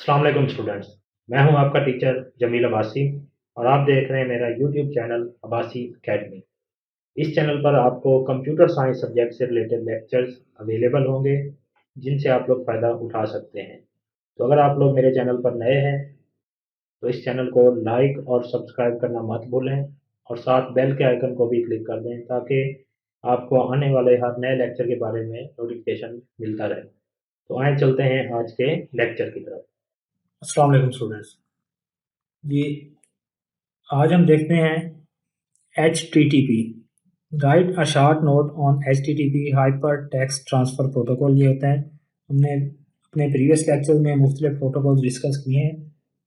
अस्सलाम वालेकुम स्टूडेंट्स। मैं हूं आपका टीचर जमील अब्बासी और आप देख रहे हैं मेरा यूट्यूब चैनल अब्बासी अकेडमी। इस चैनल पर आपको कंप्यूटर साइंस सब्जेक्ट से रिलेटेड लेक्चर्स अवेलेबल होंगे जिनसे आप लोग फ़ायदा उठा सकते हैं। तो अगर आप लोग मेरे चैनल पर नए हैं तो इस चैनल को लाइक और सब्सक्राइब करना मत भूलें और साथ बेल के आइकन को भी क्लिक कर दें ताकि आपको आने वाले हर नए लेक्चर के बारे में नोटिफिकेशन मिलता रहे। तो आए चलते हैं आज के लेक्चर की तरफ। अस्सलाम वालेकुम स्टूडेंट्स। ये आज हम देखते हैं HTTP। Right a short note on HTTP hyper text transfer protocol. ये होता है, हमने अपने प्रीवियस लेक्चर में मुख्तलिफ प्रोटोकॉल डिस्कस किए हैं,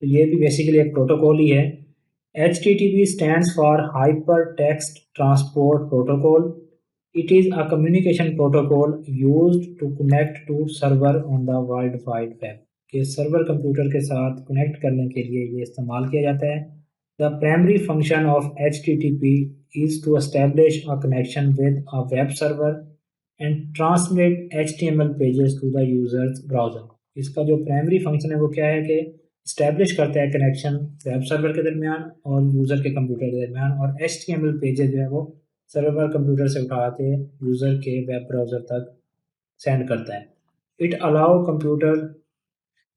तो ये भी बेसिकली एक प्रोटोकॉल ही है। HTTP stands for hyper text transport protocol. It is a communication protocol used to connect to server on the world wide web. कि सर्वर कंप्यूटर के साथ कनेक्ट करने के लिए ये इस्तेमाल किया जाता है। The primary function of HTTP is to establish a connection with a web server and transmit HTML pages to the user's browser। इसका जो प्राइमरी फंक्शन है वो क्या है कि इस्टेब्लिश करता है कनेक्शन वेब सर्वर के दरमियान और यूज़र के कंप्यूटर के दरमियान, और HTML पेजेस जो है वो सर्वर कंप्यूटर से उठा के यूज़र के वेब ब्राउज़र तक सेंड करता है। It allow computer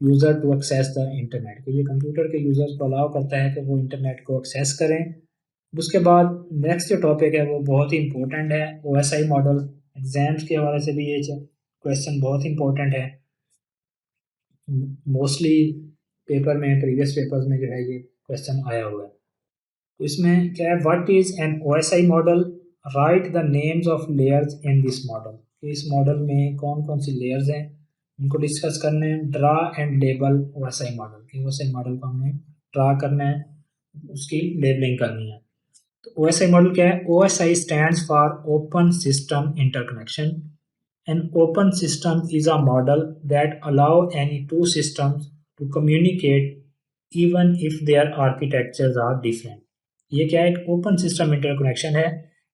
user to access the internet, कि ये कंप्यूटर के यूज़र्स को अलाउ करता है कि वो इंटरनेट को एक्सेस करें। उसके बाद नेक्स्ट जो टॉपिक है वो बहुत ही इंपॉर्टेंट है, OSI मॉडल। एग्जाम्स के हवाले से भी ये क्वेश्चन बहुत इंपॉर्टेंट है। मोस्टली पेपर में, प्रीवियस पेपर्स में जो है ये क्वेश्चन आया हुआ है। तो इसमें क्या है, what is an OSI model, right the names of layers in this model. इस मॉडल में कौन कौन सी लेयर्स हैं उनको डिस्कस करने हैं। Draw and label OSI model. OSI model को हमने ड्रा करना है, उसकी लेबलिंग करनी है। तो OSI मॉडल क्या है? OSI stands for Open System Interconnection. An open system is a model that allow any two systems to communicate even if their architectures are different। ये क्या है? एक ओपन सिस्टम इंटरकनेक्शन है।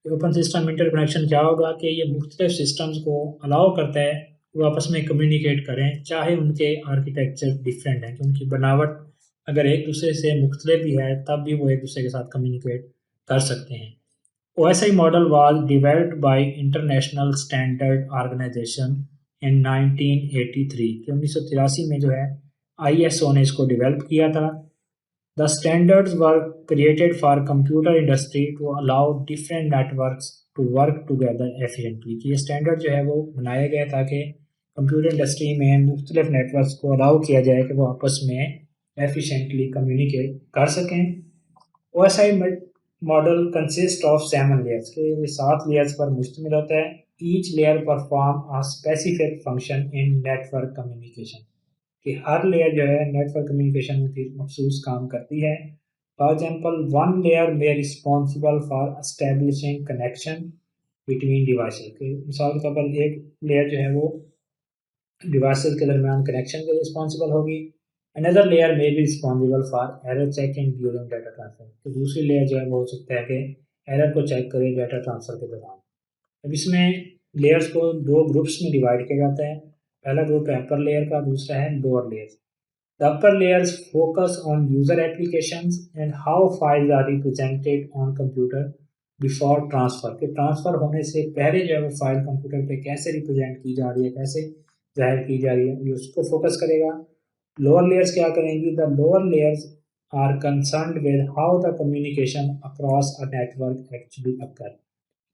ओपन सिस्टम इंटरकनेक्शन क्या होगा कि ये मुख्तलिफ सिस्टम्स को अलाउ करता है वो आपस में कम्युनिकेट करें, चाहे उनके आर्किटेक्चर डिफरेंट हैं, कि उनकी बनावट अगर एक दूसरे से मुख्तलिफ भी है तब भी वो एक दूसरे के साथ कम्युनिकेट कर सकते हैं। OSI model was developed by International Standard Organization in 1983, कि 1983 में जो है ISO ने इसको डेवलप किया था। The standards were created for computer industry to allow different networks to work together efficiently। कि ये स्टैंडर्ड जो है वो बनाया गया ताकि कंप्यूटर इंडस्ट्री में मुख्तलिफ नेटवर्क्स को अलाउ किया जाए कि वो आपस में एफिशिएंटली कम्युनिकेट कर सकें। OSI model consist of 7 layers, के ये 7 लेयर्स पर मुश्तमिल होता है। Each layer perform a specific function in network communication, कि हर लेयर जो है नेटवर्क कम्युनिकेशन में फिर मखसूस काम करती है। फॉर एग्जांपल, वन लेयर में responsible for establishing connection between devices, के मिसाल के तौर पर एक लेयर जो है वो डिवाइसेस के दरमियान कनेक्शन के रिस्पॉन्सिबल होगी। अनदर लेयर में भी responsible for error checking during data transfer, तो दूसरी लेयर जो है वो हो सकता है कि एरर को चेक करे डाटा ट्रांसफर के दौरान। अब इसमें लेयर्स को दो ग्रुप्स में डिवाइड किया जाता है। पहला ग्रुप है अपर लेयर का, दूसरा है lower layer. The upper layers focus on user applications and how files are represented on computer before transfer, के ट्रांसफर होने से पहले जो है वो फाइल कंप्यूटर पे कैसे रिप्रेजेंट की जा रही है, कैसे जाहिर की जा रही है, ये उसको फोकस करेगा। लोअर लेयर्स क्या करेंगी? The lower layers are concerned with how the communication across a network actually occur.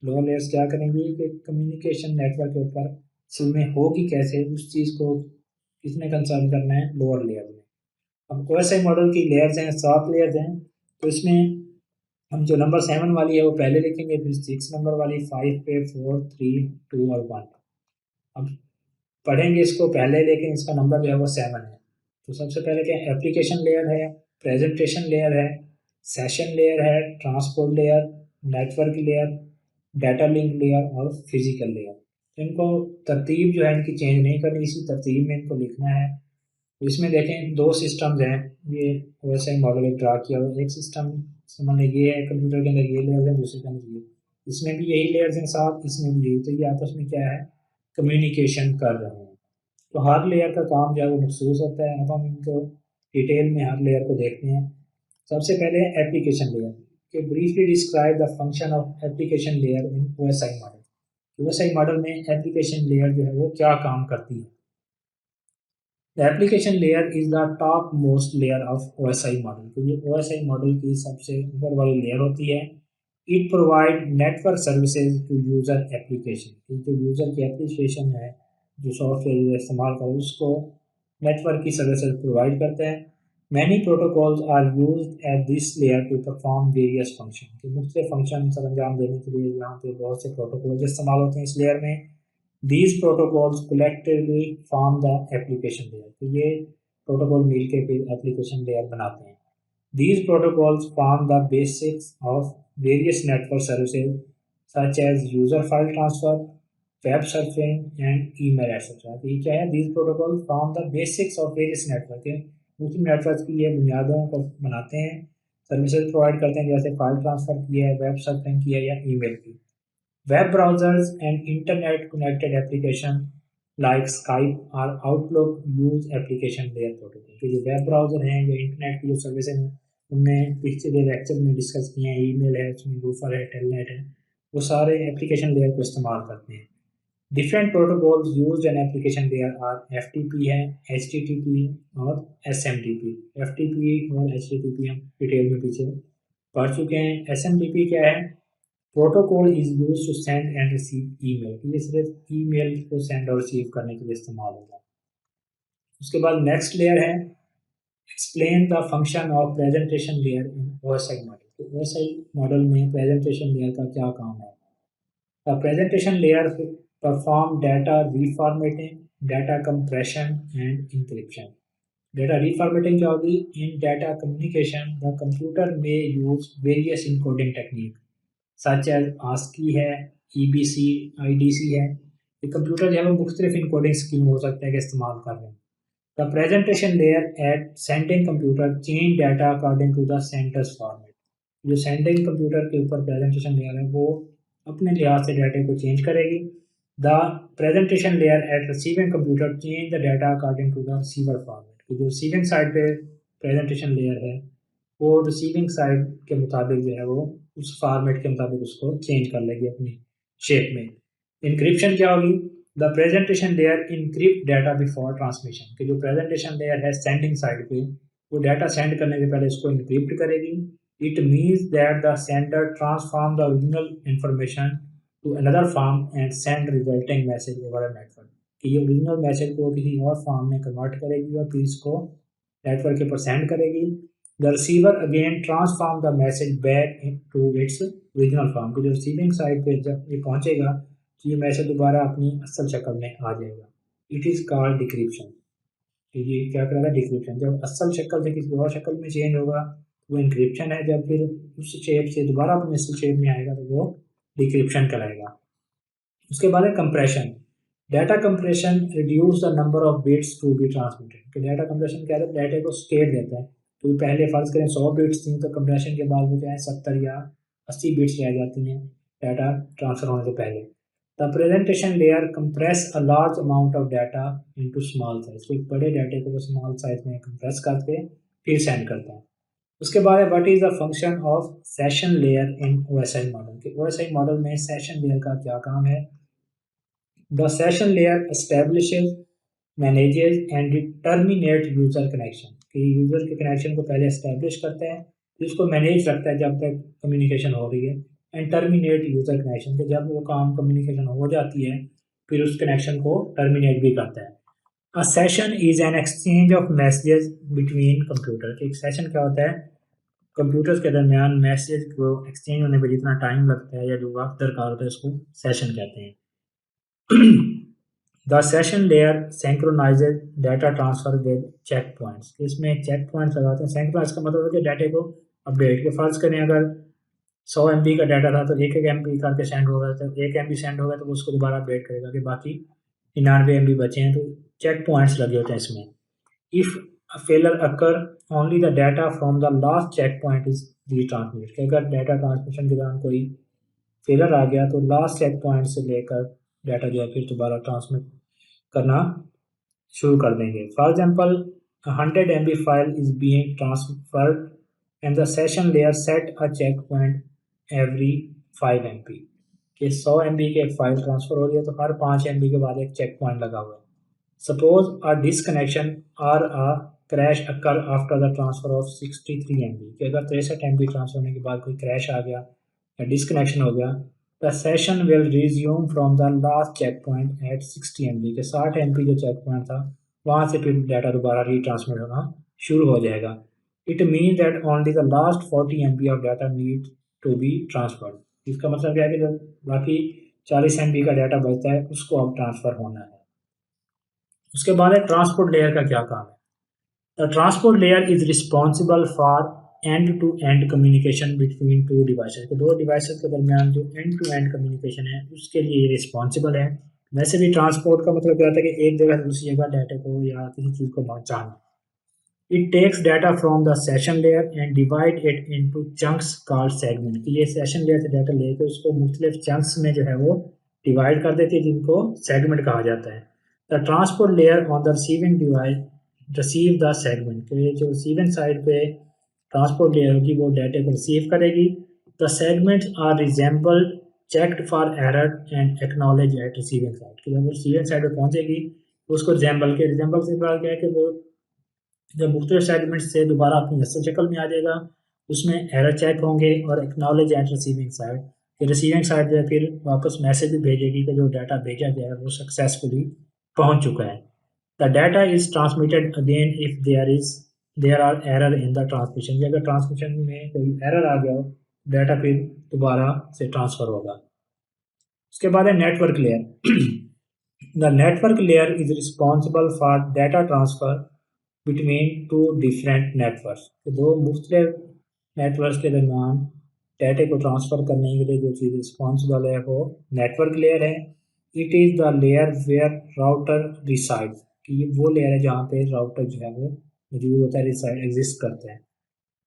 Lower layers क्या करेंगी कि कम्युनिकेशन नेटवर्क के ऊपर असल में होगी कैसे, उस चीज़ को किसने कंसर्न करना है? लोअर लेयर में। अब OSI मॉडल की लेयर्स हैं, 7 लेयर्स हैं। तो इसमें हम जो नंबर 7 वाली है वो पहले लिखेंगे, फिर 6 नंबर वाली, 5 पे 4, 3, 2 और 1। अब पढ़ेंगे इसको पहले, लेकिन इसका नंबर जो है वो 7 है। तो सबसे पहले क्या है? एप्लीकेशन लेयर है, प्रेजेंटेशन लेयर है, सेशन लेयर है, transport layer, network layer, data link layer और फिजिकल लेयर। तो इनको तरतीब जो है इनकी चेंज नहीं करनी, इसी तरतीब में इनको लिखना है। तो इसमें देखें दो सिस्टम्स हैं, ये OSI मॉडल एक ड्रा किया हुआ। एक सिस्टम समझ ये है, कंप्यूटर के अंदर ये लेयर है, दूसरे के अंदर ये, इसमें भी यही लेयर्स हैं साथ, इसमें भी यही। तो ये आपस में क्या है? कम्युनिकेशन कर रहे हैं। तो हर लेयर का काम जो है वो मखसूस होता है। अब हम इनको डिटेल में हर लेयर को देखते हैं। सबसे पहले एप्लीकेशन लेयर के briefly describe the function of application layer in OSI model. OSI model में एप्लीकेशन लेयर जो है वो क्या काम करती है। The application layer is the top most layer of OSI model. तो ये OSI मॉडल की सबसे ऊपर वाली लेयर होती है। It provide network services to user application. जो यूज़र की एप्लीकेशन है, जो सॉफ्टवेयर इस्तेमाल कर उसको नेटवर्क की सर्विसेज प्रोवाइड करते हैं। Many protocols are used at this layer to perform various function. तो मुख्तलिफ फंक्शन सर अंजाम देने के लिए यहाँ पे बहुत से प्रोटोकॉल्स इस्तेमाल होते हैं इस लेयर में। These protocols collectively form the application layer. तो ये प्रोटोकॉल मिलकर फिर एप्लीकेशन लेयर बनाते हैं। These protocols form the basics of various network services such as user file transfer, web surfing, and email etc. तो ये क्या है? These protocols form the basics of various network। मुख्य नेटवर्क की ये बुनियादों को बनाते हैं, सर्विसेज प्रोवाइड करते हैं, जैसे फाइल ट्रांसफर की है, वेब सर्फिंग की है या ईमेल की। Web browsers and internet connected application like Skype और Outlook use application layer protocol. तो जो वेब ब्राउज़र हैं, जो इंटरनेट की जो सर्विसेज हैं, उनने पिछले लेक्चर में डिस्कस किए हैं। ईमेल है, उसमें गूफर है, टेलनेट है, वो सारे एप्लीकेशन लेयर को इस्तेमाल करते हैं। Different protocols used in application layer are FTP है, एचटीटीपी और एसएमटीपी। एफटीपी और एचटीटीपी हम डिटेल में पीछे पढ़ चुके हैं। एसएमटीपी क्या है? Protocol is use to send and receive email. ये सिर्फ ईमेल को सेंड और रिसीव करने के लिए इस्तेमाल होगा। उसके बाद नेक्स्ट लेयर है explain the function of presentation layer in OSI model. तो OSI मॉडल में प्रेजेंटेशन लेयर का क्या काम है? The presentation layer perform data reformatting, data compression and encryption. Data reformatting क्या होगी? In data communication the computer में use various encoding technique such as ASCII है, EBC, IDC है। ये कंप्यूटर जो है वो मुख्तलिफ इनकोडिंग स्कीम हो सकते हैं कि इस्तेमाल कर रहे हैं। The presentation layer at sending computer change data according to the sender's format. जो सेंडिंग कंप्यूटर के ऊपर प्रेजेंटेशन लेयर है वो अपने लिहाज से डाटे को चेंज करेगी। The presentation layer at receiving computer change the data according to the receiver format. जो रिसीविंग साइड पे प्रेजेंटेशन लेयर है वो रिसीविंग साइड के मुताबिक जो है वो उस फॉर्मेट के मुताबिक उसको चेंज कर लेगी अपनी शेप में। इनक्रिप्शन क्या होगी? The presentation layer encrypt data before transmission. कि जो प्रेजेंटेशन लेयर है सेंडिंग साइड पे, वो डाटा सेंड करने से पहले इसको इनक्रिप्ट करेगी। It means that the sender transform the original information to another form and send resulting message over a network. कि ये ओरिजिनल मैसेज को किसी और फॉर्म में कन्वर्ट करेगी और फिर इसको नेटवर्क के ऊपर सेंड करेगी। The receiver again transform the message back to its original form. कि जो रिसीविंग साइड पे जब ये पहुंचेगा तो ये मैसेज दोबारा अपनी असल शक्ल में आ जाएगा। It is called decryption. तो ये क्या करेगा? डिक्रिप्शन। जब असल शक्ल से किसी और शक्ल में चेंज होगा वो इंक्रिप्शन है। जब फिर उस शेप से दोबारा अपनी असल शेप में आएगा तो वो डिक्रिप्शन कहलाएगा। उसके बाद है compression. Data compression reduce the number of bits to be transmitted. कि डाटा कंप्रेशन क्या है? डाटा को स्केल देता है। तो पहले फर्ज करें 100 बिट्स थी, तो कंप्रेशन के बाद वो क्या है 70 या 80 बिट्स रह जाती हैं डाटा ट्रांसफर होने से पहले। The presentation layer compress a large amount of data into small size. तो बड़े डाटे को वो स्मॉल साइज में कंप्रेस करके फिर सेंड करता है। उसके बाद है what is the function of session layer in OSI model. के OSI मॉडल में सेशन लेयर का क्या काम है? The session layer establishes, manages and terminate user connection. कि यूजर के कनेक्शन को पहले एस्टेब्लिश करता है, फिर उसको मैनेज रखता है जब तक कम्युनिकेशन हो रही है। एंड टर्मिनेट यूजर कनेक्शन, कि जब वो काम कम्युनिकेशन हो जाती है फिर उस कनेक्शन को टर्मिनेट भी करता है। A session is an exchange of messages between computer. एक सेशन क्या होता है? कंप्यूटर्स के दरमियान मैसेज को एक्सचेंज होने पर जितना टाइम लगता है या जो वक्त दरकार होता है उसको सेशन कहते हैं। The session layer synchronizes data transfer with check points. इसमें चेक पॉइंट्स लगाते हैं। सिंक्रोनाइज का मतलब है कि डाटे को अपडेट के फर्ज करें अगर 100 MB का डाटा था तो 1-1 MB करके सेंड होगा, तो 1 MB सेंड होगा तो उसको दोबारा अपडेट करेगा कि बाकी 99 MB बचे हैं। तो चेक पॉइंट्स लगे होते हैं इसमें। If a failure occur only the data from the last checkpoint is retransmitted। अगर डाटा ट्रांसमिशन के दौरान कोई फेलर आ गया तो लास्ट चेक पॉइंट से लेकर डाटा जो है फिर दोबारा ट्रांसमिट करना शुरू कर देंगे। For example a 100 MB file is being transferred and the session layer set a checkpoint every 5 MB कि 100 MB की एक फाइल ट्रांसफर हो रही है तो हर 5 MB के बाद एक चेक पॉइंट लगा हुआ है. सपोज अ डिसकनेक्शन और a crash occur after the transfer of 63 MB कि अगर 63 MB ट्रांसफर होने के बाद कोई क्रैश आ गया या डिसकनेक्शन हो गया, the session will resume from the last check point at 60 MB के 60 MB जो चेक पॉइंट था वहाँ से फिर डाटा दोबारा रीट्रांसमिट होना शुरू हो जाएगा. It mean that only the last 40 MB of data need to be transferred. इसका मतलब क्या है कि जो बाकी 40 MB का डाटा बचता है उसको अब ट्रांसफ़र होना है. उसके बाद है ट्रांसपोर्ट लेयर का क्या काम है. The transport layer is responsible for end to end communication between two devices. तो दो डिवाइसेस के दरमियान जो एंड टू एंड कम्युनिकेशन है उसके लिए ये रिस्पॉन्सिबल है. वैसे भी ट्रांसपोर्ट का मतलब क्या होता है कि एक जगह से दूसरी जगह डाटा को या किसी चीज़ को पहुँचाना. It takes data from the session layer and divide it into chunks called segment. ये सेशन लेयर से डाटा लेकर उसको मुख्तलिफ चंक्स में जो है वो डिवाइड कर देती है जिनको सेगमेंट कहा जाता है. The transport layer on the receiving device receive the segment. तो ये जो रिसीविंग साइड पे ट्रांसपोर्ट लेयर होगी वो डाटे को रिसीव करेगी. The segments are reassembled checked for error and acknowledge at receiving side. कि जब वो रिसीविंग साइड पे पहुंचेगी उसको रिजेंबल से बात क्या है कि वो जब मुख्तलिफ सेगमेंट से दोबारा अपनी असल शक्ल में आ जाएगा उसमें एरर चेक होंगे और एक्नॉलेज एट रिसीविंग साइड. फिर रिसीविंग साइड जो फिर वापस मैसेज भी भेजेगी कि जो डाटा भेजा गया है वो सक्सेसफुली पहुंच चुका है. The data is transmitted again if there are error in the transmission. अगर ट्रांसमिशन में कोई एरर आ गया हो डाटा फिर दोबारा से ट्रांसफ़र होगा. उसके बाद है network layer. The network layer is responsible for data transfer between two different networks. तो दो मुख्तलिफ नेटवर्क्स के दरमियान डाटे को ट्रांसफ़र करने के लिए जो चीज़ रिस्पॉन्सिबल है वो नेटवर्क लेयर है. It is the layer where router resides. कि ये वो लेयर है जहाँ पे राउटर जो है वो मौजूद होता है, रिसाइड एग्जिस्ट करते हैं.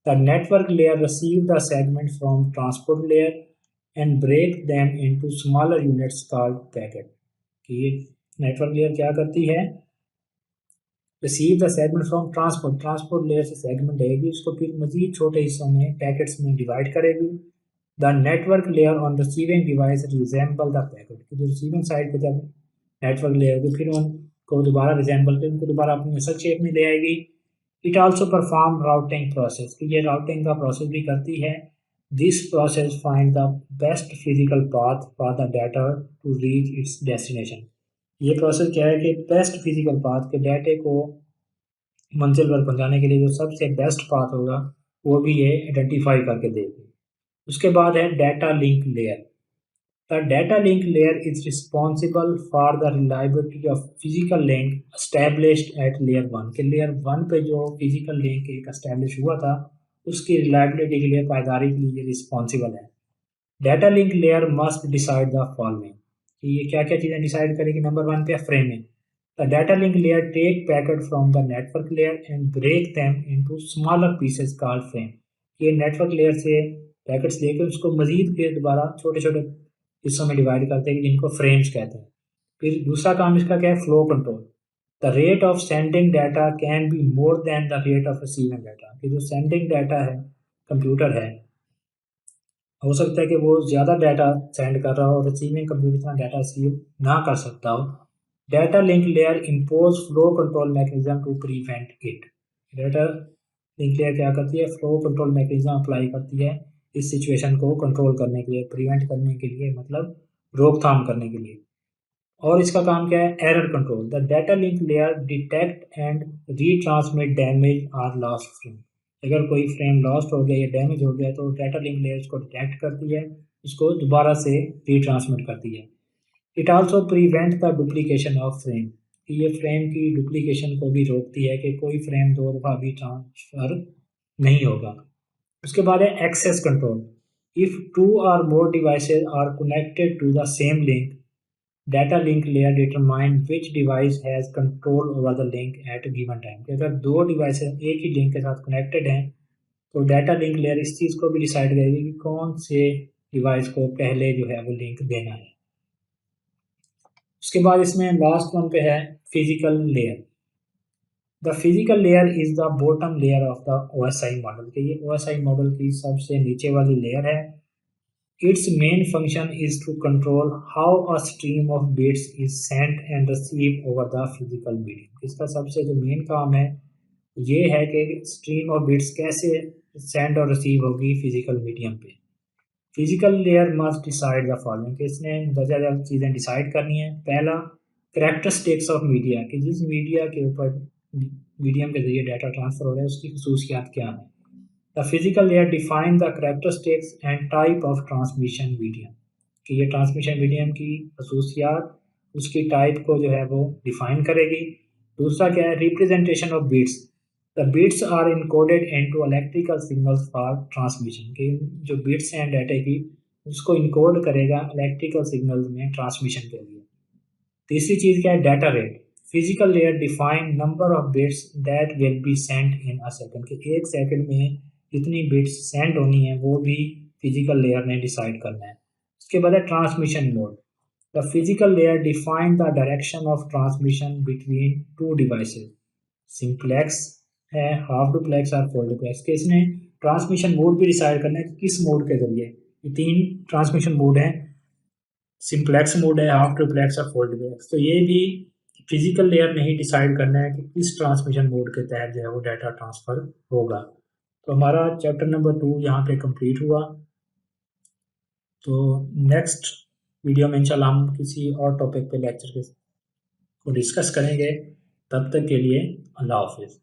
The network layer receive the segment from transport layer and break them into smaller units called packet. कि ये नेटवर्क लेयर क्या करती है, receive the segment from transport layer से सेगमेंट लेगी उसको फिर मजीद छोटे हिस्सों में पैकेट्स में डिवाइड करेगी. The network layer on receiving device resemble the packet. जो रिसीविंग साइड पे जब नेटवर्क लेयर होगी फिर उनको दोबारा रिजेंबल कर उनको दोबारा अपनी असल शेप में ले आएगी. It also perform routing process. ये राउटिंग का प्रोसेस भी करती है. This process find the best physical path for the data to reach its destination. ये प्रोसेस क्या है कि बेस्ट फिजिकल पाथ के डाटे को मंजिल पर पहुंचाने के लिए जो सबसे बेस्ट पाथ होगा वो भी ये आइडेंटिफाई करके देगी. उसके बाद है data link layer. The data link layer is responsible for the reliability of physical link established at layer 1. के लेयर 1 पे जो फिजिकल लिंक एक एस्टेब्लिश हुआ था उसकी रिलायबिलिटी के लिए, पायदारी के लिए रिस्पॉन्सिबल है. Data link layer must decide the following. कि ये क्या क्या चीज़ें डिसाइड करेगी. नंबर 1 पे framing. The data link layer take packet from the network layer and break them into smaller pieces called frame. ये नेटवर्क लेयर से पैकेट्स लेकर उसको मजीद फिर दोबारा छोटे छोटे हिस्सों में डिवाइड करते हैं जिनको फ्रेम्स कहते हैं. फिर दूसरा काम इसका क्या है, flow control. The rate of sending data can be more than the rate of receiving data. कि जो सेंडिंग डाटा है कंप्यूटर है हो सकता है कि वो ज़्यादा डाटा सेंड कर रहा हो और रिसीविंग कंप्यूटर इतना डाटा रिसीव ना कर सकता हो. Data link layer impose flow control mechanism to prevent it. Data link layer क्या करती है, फ्लो कंट्रोल मैकेनिज्म अप्लाई करती है इस सिचुएशन को कंट्रोल करने के लिए, प्रिवेंट करने के लिए, मतलब रोकथाम करने के लिए. और इसका काम क्या है, error control. The data link layer detect and retransmit damage और लॉस्ट फ्रेम. अगर कोई फ्रेम लॉस्ट हो गया या डैमेज हो गया तो डाटा लिंक लेयर उसको डिटेक्ट करती है, उसको दोबारा से रीट्रांसमिट करती है. It also prevent the duplication of frame. ये फ्रेम की डुप्लीकेशन को भी रोकती है कि कोई फ्रेम दो दफ़ा भी ट्रांसफ़र नहीं होगा. उसके बाद है access control. If two or more devices are connected to the same link, data link layer determine which device has control over the link at given time. अगर दो डिवाइसेस एक ही लिंक के साथ कनेक्टेड हैं तो डाटा लिंक लेयर इस चीज़ को भी डिसाइड करेगी कि कौन से डिवाइस को पहले जो है वो लिंक देना है. उसके बाद इसमें लास्ट वन पे है physical layer. The physical layer is the bottom layer of the OSI model, कि ये OSI मॉडल की सबसे नीचे वाली लेयर है। Its main function is to control how a stream of bits is sent and receive over the physical medium. इसका सबसे जो मेन काम है ये है कि स्ट्रीम ऑफ बिट्स कैसे सेंड और रिसीव होगी फिजिकल मीडियम पे। Physical layer must decide the following, कि इसने ज़्यादा चीज़ें डिसाइड करनी है। पहला, करैक्टरिस्टिक्स ऑफ मीडिया, कि जिस मीडिया के ऊपर मीडियम के जरिए डाटा ट्रांसफ़र हो रहा है उसकी खसूसियात क्या हैं। The physical layer define the characteristics and type of transmission medium, कि ये ट्रांसमिशन मीडियम की खसूसियात उसकी टाइप को जो है वो डिफाइन करेगी। दूसरा क्या है, representation of bits, the bits are encoded into electrical signals for transmission, के जो बिट्स हैं डाटा की उसको इनकोड करेगा इलेक्ट्रिकल सिग्नल्स में ट्रांसमिशन के लिए। तीसरी चीज़ क्या है, data rate, physical layer define number of bits that will be sent in a second, कि एक सेकंड में कितनी बिट्स सेंड होनी है वो भी फिजिकल लेयर ने डिसाइड करना है। उसके बाद है transmission mode, the physical layer define the direction of transmission between two devices, simplex है, हाफ डुप्लेक्स और फुल डुप्लेक्स, के इसने ट्रांसमिशन मोड भी डिसाइड करना है कि किस मोड के जरिए। ये तीन ट्रांसमिशन मोड हैं, सिंप्लेक्स मोड है, हाफ डुप्लेक्स और फुल डुप्लेक्स। तो ये भी फिजिकल लेयर ने ही डिसाइड करना है कि किस ट्रांसमिशन मोड के तहत जो है वो डाटा ट्रांसफ़र होगा। तो हमारा चैप्टर नंबर 2 यहाँ पे कंप्लीट हुआ। तो नेक्स्ट वीडियो में इंशाल्लाह हम किसी और टॉपिक पे लेक्चर को डिस्कस करेंगे। तब तक के लिए अल्लाह हाफिज़।